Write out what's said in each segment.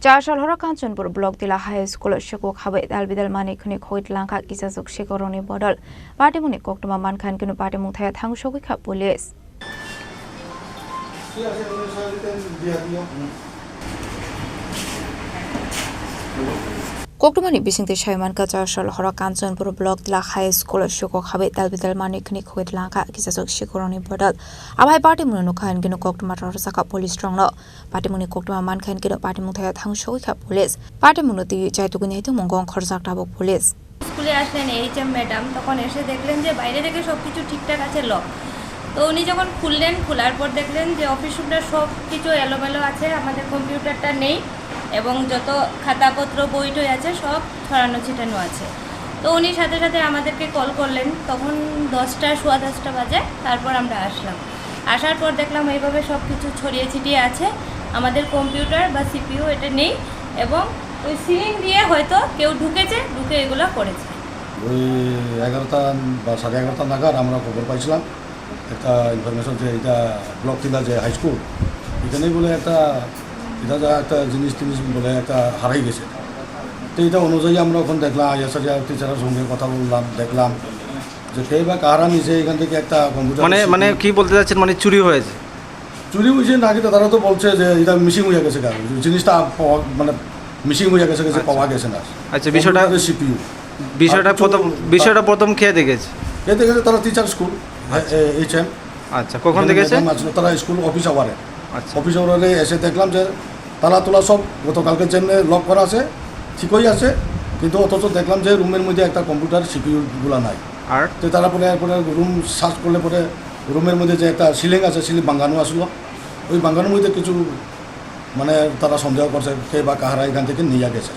চারশাল হরা কাঞ্চনপুর ব্লক দিলা high school শিক্ষক হাবে দালবিদাল মানিকনি খৈত লাংখা কিসাজক শিকরনি বদল পাটিমুনি কক্টমা মানখান কিনু পাটিমুং থায়া থাংসগৈখা পুলিশ কক্টমানি বিসিংতে সাইমানকা চারশাল হরা কাঞ্চনপুর ব্লক দিলা হাই স্কুল শিক্ষক হাবে দালবিদাল মানিকনি খৈত লাংখা কিসাজক শিকরনি বদল আবাই পাটিমুনি নুখান কিনু কক্টমা রসাকা পুলিশ রংন পাটিমুনি কক্টমা মানখান কিনু পাটিমুং থায়া থাংসগৈখা পুলিশ পাটিমুনি চাইতুগুনি মঙ্গং খরজাক টাবক পুলিশ স্কুলে আসলেন এইচএম ম্যাডাম তখন এসে দেখলেন যে বাইরে থেকে সবকিছু ঠিকঠাক আছে লক তো উনি যখন খুললেন খোলার পর দেখলেন যে অফিস রুমটা সব কিছু এলোমেলো আছে আমাদের কম্পিউটারটা নেই এবং যত খাতাপত্র বইটই আছে সব ছড়ানো ছিটানো আছে তো উনি সাথে সাথে আমাদেরকে কল করলেন তখন 10টা বাজে তারপর আমরা আসলাম আসার পর দেখলাম এইভাবে সব কিছু ছড়িয়ে ছিটিয়ে আছে আমাদের কম্পিউটার বা সিপিইউ এটা নেই এবং ওই সিলিং দিয়ে হয়তো কেউ ঢুকে এগুলো করেছে ওই 11টা বা 11:30 নাগাদ আমরা খবর পাইছিলাম একটা ইনফরমেশন যে এটা ব্লক টিলা যে হাই স্কুল এখানেই বলে একটা জিনিস বলে একটা হারাই গেছে তো এটা অনুযায়ী আমরা ওখানে দেখলাম আইএসআর টিচারের সঙ্গে কথা বললাম দেখলাম যে কে বা কারা নিচে এখান থেকে একটা কম্পিউটার মানে কি বলতে চাচ্ছেন মানে চুরি হয়েছে নাকি তারা তো বলছে যে এটা মিসিং হয়ে গেছে জিনিসটা মানে মিসিং হয়ে গেছে পাওয়া গেছে না। আচ্ছা সিপিইউ বিষয়টা প্রথম খেয়ে দেখেছে তারা টিচার স্কুল এইচএম। আচ্ছা কখন দেখেছে তারা স্কুল অফিস আওয়ারে আচ্ছা অফিস আওয়ারে এসে দেখলাম যে তালা তোলা সব গতকালকের জন্য লক করা আছে ঠিকই আছে কিন্তু অথচ দেখলাম যে রুমের মধ্যে একটা কম্পিউটার সিপিইউগুলো নাই আর তো তারা পরে রুম সার্চ করলে পরে রুমের মধ্যে যে একটা সিলিং আছে সিলিং বাঙ্গানো আসলো ওই বাঙ্গানোর মধ্যে কিছু মানে তারা সন্দেহ করছে কে বা কাহারা এখান থেকে নিয়ে গেছে।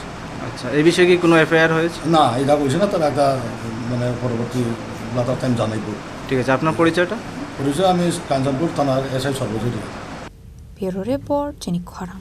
আচ্ছা এই বিষয়ে কি কোনো এফআইআর হয়েছে? না এটা কইছে না তারা একটা মানে পরবর্তী লাতার টাইম জানাইব। ঠিক আছে আপনার পরিচয় আমি কাঞ্চনপুর থানার এসআই সর্বজিৎ। ব্যুরো রিপোর্ট চিনিক খরা।